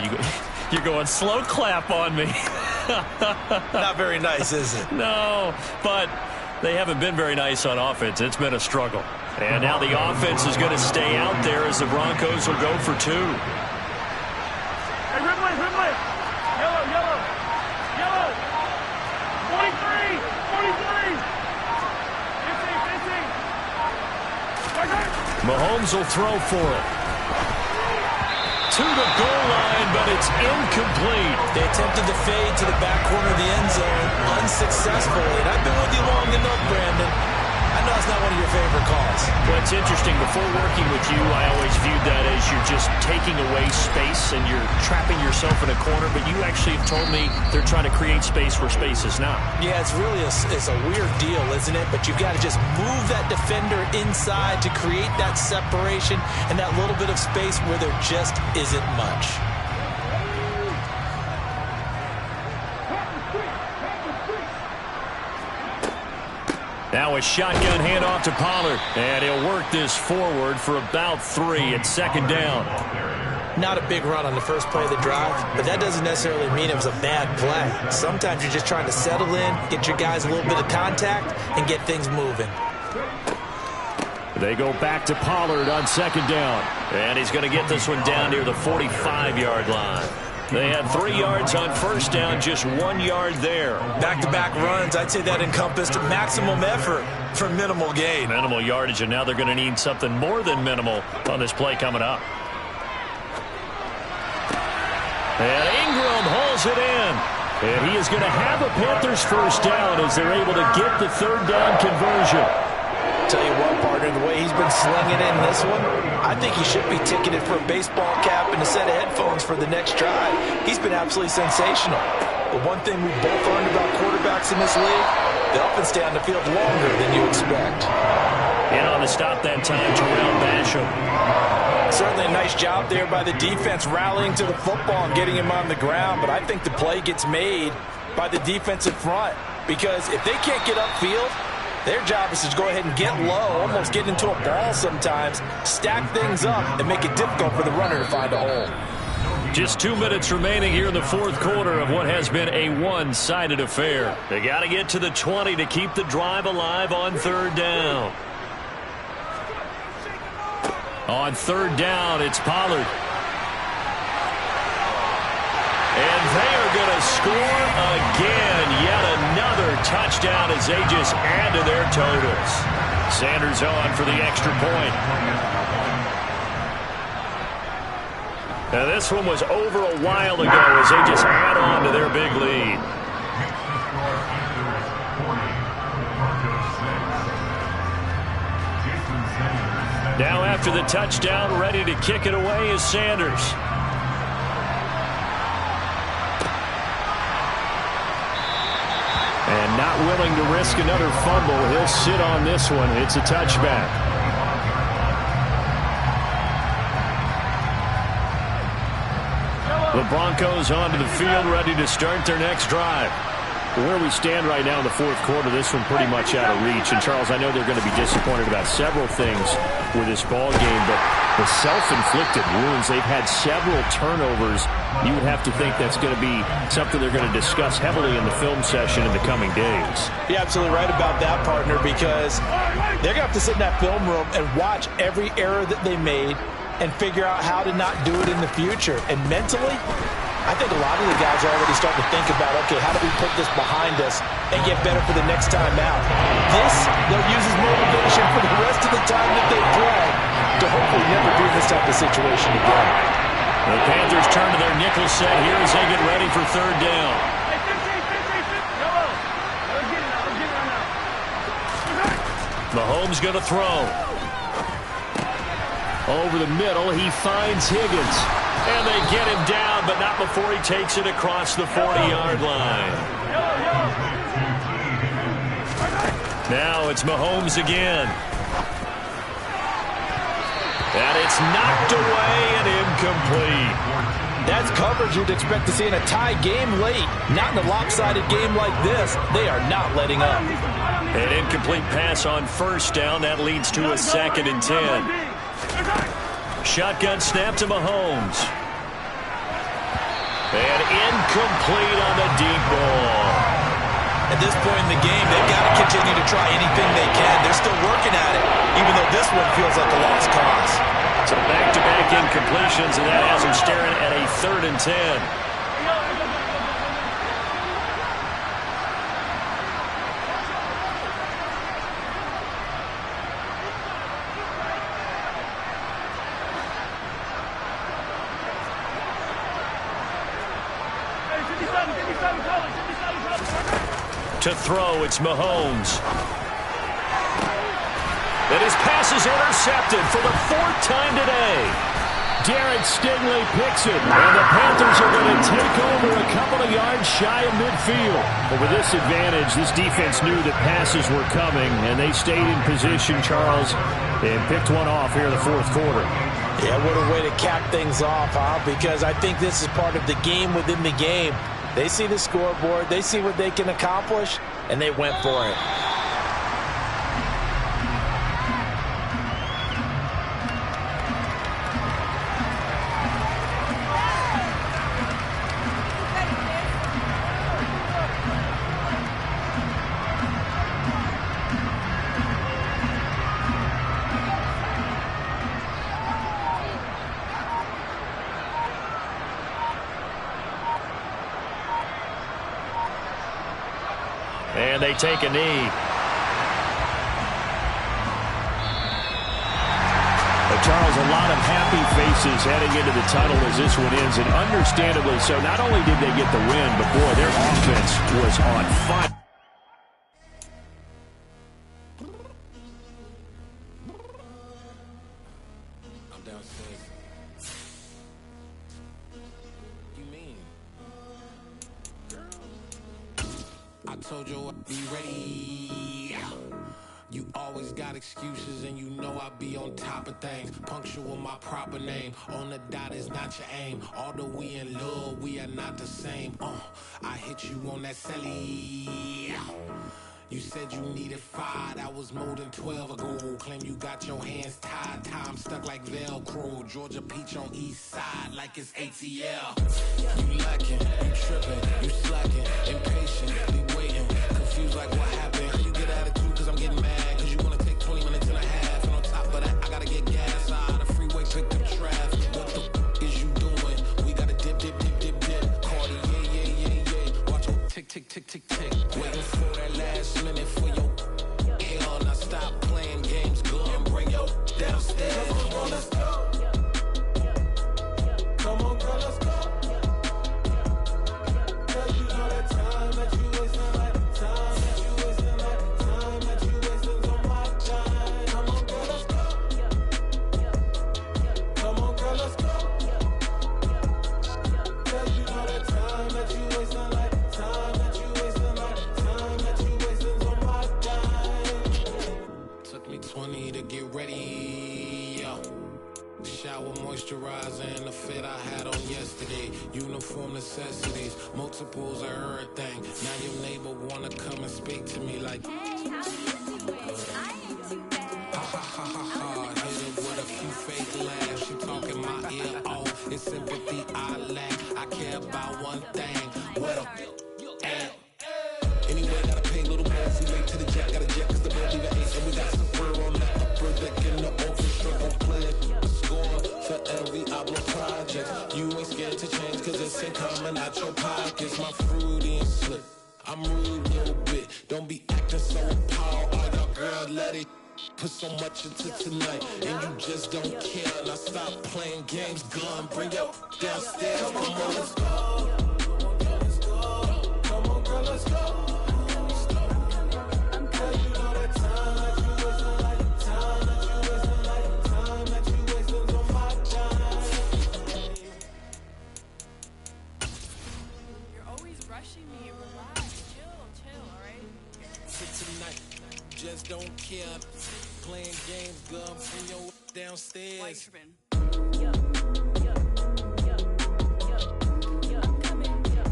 you're going slow clap on me. Not very nice, is it? No, but they haven't been very nice on offense. It's been a struggle. And now the offense is going to stay out there as the Broncos will go for 2. Hey, Ridley, Ridley. Yellow, yellow. Yellow. 43, 43. 15, 15. Mahomes will throw for it. To the goal line, but it's incomplete. They attempted to fade to the back corner of the end zone unsuccessfully. And I've been with you long enough, Brandon. I know it's not one of your favorite calls. Well, it's interesting. Before working with you, I always viewed that as you're just taking away space and you're trapping yourself in a corner. But you actually have told me they're trying to create space where space is not. Yeah, it's really it's a weird deal, isn't it? But you've got to just move that defender inside to create that separation and that little bit of space where there just isn't much. Now a shotgun handoff to Pollard. And he'll work this forward for about 3 at 2nd down. Not a big run on the first play of the drive, but that doesn't necessarily mean it was a bad play. Sometimes you're just trying to settle in, get your guys a little bit of contact, and get things moving. They go back to Pollard on 2nd down. And he's going to get this one down near the 45-yard line. They had 3 yards on 1st down, just 1 yard there. Back-to-back runs, I'd say that encompassed maximum effort for minimal gain. Minimal yardage, and now they're going to need something more than minimal on this play coming up. And Ingram hauls it in. And he is going to have a Panthers 1st down as they're able to get the 3rd down conversion. Tell you what, partner, the way he's been slinging in this one, I think he should be ticketed for a baseball cap and a set of headphones for the next drive. He's been absolutely sensational. The one thing we've both learned about quarterbacks in this league, they often stay on the field longer than you expect. And on the stop that time, Terrell Basham. Certainly a nice job there by the defense rallying to the football and getting him on the ground, but I think the play gets made by the defensive front because if they can't get upfield, their job is to go ahead and get low, almost get into a ball sometimes, stack things up, and make it difficult for the runner to find a hole. Just 2 minutes remaining here in the 4th quarter of what has been a one-sided affair. They got to get to the 20 to keep the drive alive on 3rd down. On 3rd down, it's Pollard. And they are going to score again. Yet another touchdown as they just add to their totals. Sanders on for the extra point. Now this one was over a while ago as they just add on to their big lead. Now after the touchdown, ready to kick it away is Sanders. And not willing to risk another fumble. He'll sit on this one. It's a touchback. The Broncos onto the field, ready to start their next drive. Where we stand right now in the 4th quarter, this one pretty much out of reach. And, Charles, I know they're going to be disappointed about several things with this ball game, but the self-inflicted wounds, they've had several turnovers. You would have to think that's going to be something they're going to discuss heavily in the film session in the coming days. You're absolutely right about that, partner, because they're going to have to sit in that film room and watch every error that they made and figure out how to not do it in the future. And mentally, I think a lot of the guys are already starting to think about, okay, how do we put this behind us and get better for the next time out? This, they'll use as motivation for the rest of the time that they play to hopefully never be in this type of situation again. The Panthers turn to their nickel set here as they get ready for 3rd down. Hey, 15, 15, 15. Yellow. Let's get it now. Mahomes going to throw. Over the middle, he finds Higgins. And they get him down, but not before he takes it across the 40-yard line. Now it's Mahomes again. And it's knocked away and incomplete. That's coverage you'd expect to see in a tie game late. Not in a lopsided game like this. They are not letting up. An incomplete pass on first down. That leads to a 2nd and 10. Shotgun snap to Mahomes. And incomplete on the deep ball. At this point in the game, they've got to continue to try anything they can. They're still working at it, even though this one feels like a lost cause. So back-to-back incompletions, and that has them staring at a 3rd and 10. To throw, it's Mahomes. And his pass is intercepted for the 4th time today. Garrett Stingley picks it, and the Panthers are going to take over a couple of yards shy of midfield. But with this advantage, this defense knew that passes were coming, and they stayed in position, Charles, and picked one off here in the 4th quarter. Yeah, what a way to cap things off, huh? Because I think this is part of the game within the game. They see the scoreboard, they see what they can accomplish, and they went for it. And they take a knee. Charles, a lot of happy faces heading into the tunnel as this one ends, and understandably so. Not only did they get the win, but boy, their offense was on fire. I'm downstairs. You mean? I told you I'd be ready. You always got excuses and you know I be on top of things. Punctual my proper name. On the dot is not your aim. Although we in love, we are not the same. I hit you on that celly. You said you needed 5, that was more than 12 ago. Claim you got your hands tied, time stuck like Velcro. Georgia peach on east side like it's ATL. You lacking, you tripping, you slacking, impatient, be waiting, confused like what happened. You get attitude cause I'm getting mad, cause you wanna take 20 minutes and a half. And on top of that, I gotta get gas out of the freeway, pick up traffic. What the is you doing? We gotta dip, dip, dip, dip, dip. Cardi, yeah. Watch your tick, tick, tick, tick, tick. Waiting for that last minute for your hell. Now stop playing games, go and bring your downstairs. Come on, let's go. Come on, girl, let's go. Cause you know that time that you wasting, like time that you wasting, like time that you wasting on my time. Come on, girl, let's go. Come on, girl, let's go. Cause you know that time that you wasting, like time that you wasting, like time that you wasting on my time. Took me 20 to get ready, yo. Shower moisturizer and the fit I had on yesterday. Uniform necessities, multiples of everything. Now your neighbor wanna come and speak to me like, Hey, how are you doing? I ain't too bad. ha ha ha ha ha. Hit her with a few fake laughs. She talking my ear off. It's sympathy I lack. I care about one thing. What up? Anyway, gotta pay a little more if we late to the jet. Got a jet cause the boat leave at 8. And we got some fur on the upper deck in the orchestra. Gon' play it. Score for every album project. You ain't scared to change cause it's ain't coming out your pockets. My fruity and slip. I'm rude a little bit. Don't be acting so appalled. All y'all girl, let it put so much into tonight. And you just don't care. Now stop playing games. Gun, bring your downstairs. Come on, let's go. Come on, girl, let's go. Cause you know that time that you wasting, games, girl. I'm sending your downstairs. Why you tripping? Yo, yo, yo, yo, yo, I'm coming. Yo,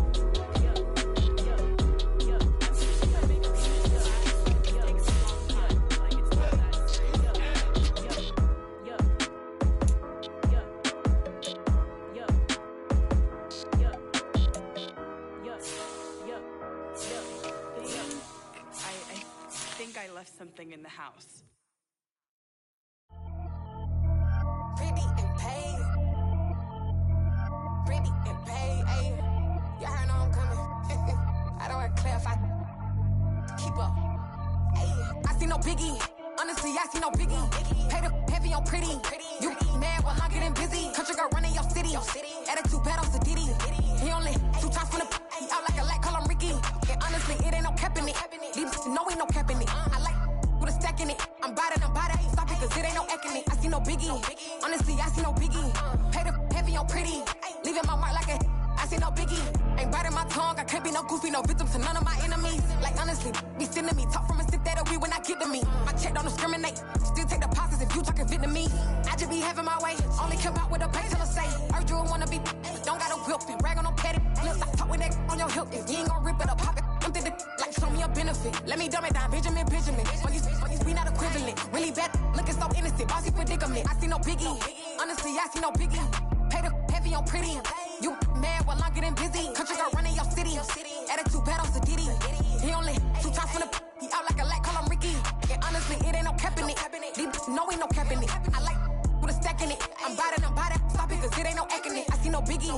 yo, yo, yo. I'm sure she might make a decision. Yo, it takes a long time. Like it's not that serious. Yo, yo, yo, yo, yo, yo, yo, yo, yo. I think I left something in the house. Pretty and paid. Pretty and paid, ayy. Y'all heard know I'm coming. I don't want to clarify. Keep up. Ayy. I see no biggie. Honestly, I see no biggie. Paid up heavy on pretty. You mad while I'm getting busy. Country girl running your city. Attitude bad on Sadidi. He only 2 times from the he out like a light, call him Ricky. And honestly, it ain't no cap in it. These know ain't no cap in it. I like with a stack in it. I'm bout it. Stop it, cause it ain't no eck in it. I see no biggie. Honestly, I see no biggie. Paid up heavy on pretty. Leaving my mark like a I see no biggie. Ain't biting my tongue. I can't be no goofy, no victim to none of my enemies. Like honestly, be sending me talk from a stick that'll be when I get to me. My check don't discriminate. Still take deposits if you talking Vietnamese. I just be having my way. Only care about what the pay tell her say. Urge you wanna be, but don't got a whip and rag on no petty. Look like talk with that on your hip. If you ain't gon' rip it up, pop it. Empty the like show me a benefit. Let me dumb it down, Benjamin. On these we not equivalent. Really bad, looking so innocent. Bossy predicament. I see no biggie. Honestly, I see no biggie. Paid up heavy on pretty. You mad while I'm getting busy. Country girl running your city. Attitude bad on Sadidi. He only 2 times from the he out like a light, call him Ricky. And honestly, it ain't no cap in it. These know ain't no cap in it. I like with a stack in it. I'm bout it. Stop it, cause it ain't no eck in it. I see no biggie.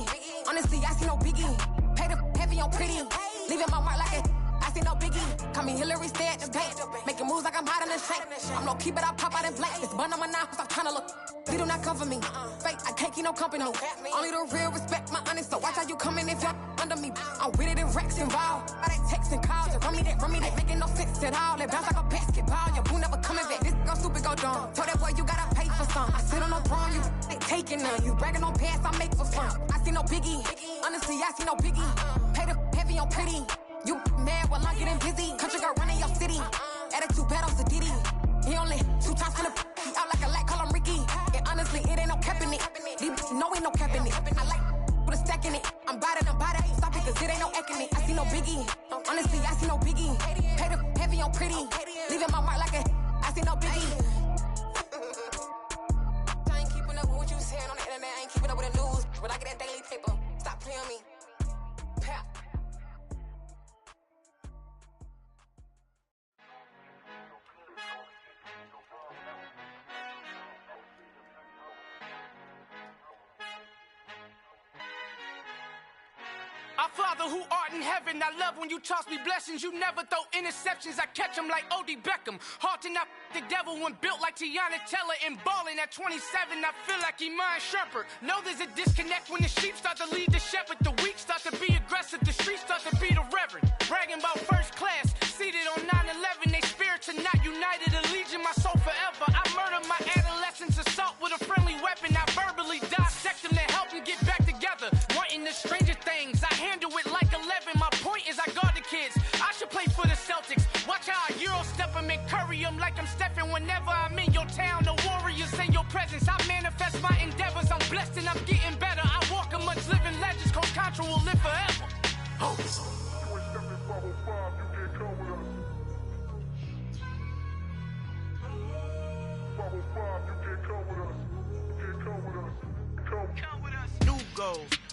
Honestly, I see no biggie. Paid up heavy on pretty. Leaving my mark like a I see no biggie. Call me Hillary, stay at the bank. Making moves like I'm hiding in shank. I'm low key, but I pop out in blank. It's bun on my knife, stop trying to look. They do not cover me. Fake, I can't keep no company. Only the real respect my honest. So watch how you coming if you're under me. I'm with it in Rex involved. I they texting calls. Just run me that. Making no sense at all. They bounce like a basketball. Your boo never coming back. This go stupid, go dumb. Told that boy you gotta pay for some. I sit on no throne, you ain't taking none. You bragging on pants, I make for fun. I see no biggie. Honestly, I see no biggie. Paid up heavy on pretty. You mad while I'm getting busy. Country girl running your city. Attitude bad on Sadidi. He only 2 times from the he out like a light, call him Ricky. And honestly, it ain't no cap in it. These know ain't no cap in it. I like with a stack in it. I'm bout it. Stop it, cause it ain't no eck in it. I see no biggie. Honestly, I see no biggie. Paid up heavy on pretty. Leaving my mark like a I see no biggie. I ain't keeping up with what you saying on the internet. I ain't keeping up with the news. But I get that daily paper. Stop playing me. Pap. Our Father who art in heaven, I love when you toss me blessings. You never throw interceptions, I catch them like O.D. Beckham. Hard to not the devil when built like Tiana Teller and balling at 27. I feel like Iman Shumpert. Know there's a disconnect when the sheep start to lead the shepherd. The weak start to be aggressive, the streets start to be the reverend. Bragging about first class, seated on 9/11. They spirits are not united, a legion, my soul forever. I murdered my adolescence, assault with a friendly weapon. I verbally dissect them to help them get back together. Wanting the stranger things, I handle it like 11. My point is I guard the kids. I should play for the Celtics. Watch how I Euro step them and curry them like I'm stepping. Whenever I'm in your town, the warriors in your presence. I manifest my endeavors. I'm blessed and I'm getting better. I walk amongst living legends. Coach Contra will live forever. Oh.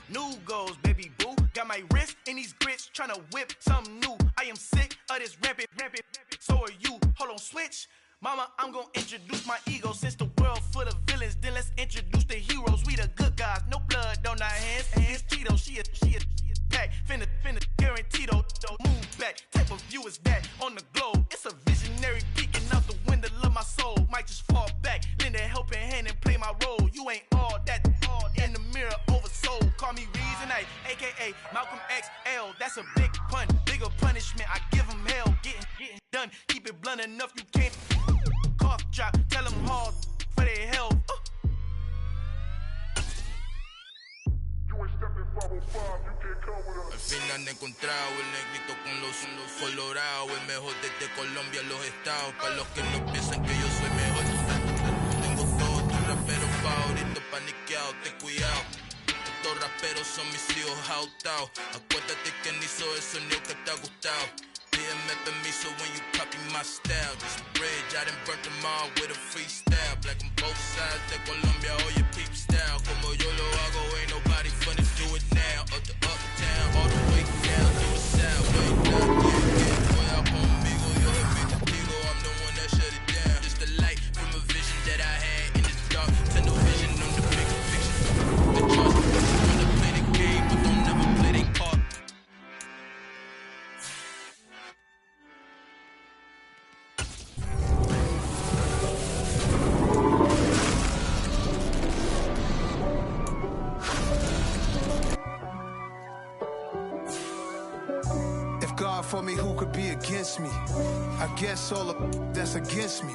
New goals, baby boo. Got my wrist in these grits, tryna whip something new. I am sick of this rampant. So are you. Hold on, switch. Mama, I'm gonna introduce my ego. Since the world full of villains, then let's introduce the heroes. We the good guys, no blood on our hands. Hands Tito, she is back. Finna guarantee though. Move back. Type of view is that on the globe? It's a visionary peeking out the window of my soul. Might just fall back, lend a helping hand and play my role. You ain't all that in the mirror oversold. Call me Reasonite, aka Malcolm XL. That's a big pun, bigger punishment. I give him hell, getting done. Keep it blunt enough, you can't cough drop. Tell them hard for their health. Al fin han encontrado el negrito con los colorados, el mejor desde Colombia, los estados. Para los que no piensan que yo soy mejor. pero son mis hijos jautados. Acuérdate que ni soy el sonido que te ha gustado. Pídeme permiso when you copy my style. This bridge, I done burnt them all with a freestyle. Black on both sides de Colombia, oye peep style. Como yo lo hago, ain't nobody finna do it now. Up the uptown, all the way down to the south. Way down, yeah. Juega conmigo, yo soy testigo. I'm the one that shut it down. Just the light from a vision that I had in the dark. Tunnel vision on the bigger picture. The trust, wanna play the game, but don't never play their part. God for me, who could be against me? I guess all the that's against me.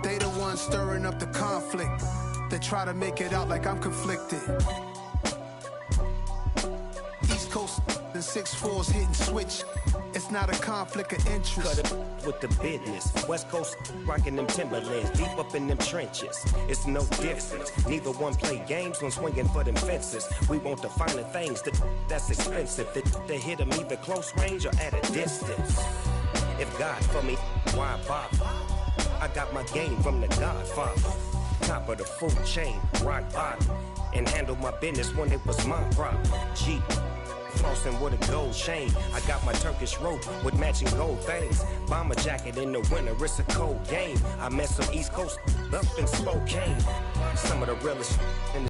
They the ones stirring up the conflict. They try to make it out like I'm conflicted. East Coast and 6'4's hitting switch. It's not a conflict of interest. Cut it with the business. West Coast rocking them Timberlands, deep up in them trenches. It's no difference. Neither one play games when swinging for them fences. We want the finer things that's expensive. They hit them either close range or at a distance. If God for me, why bother? I got my game from the Godfather. Top of the food chain, rock bottom. And handle my business when it was my problem. Jeep. Flossing with a gold chain. I got my Turkish rope with matching gold things. Bomber jacket in the winter, it's a cold game. I met some East Coast up in Spokane. Some of the realest in the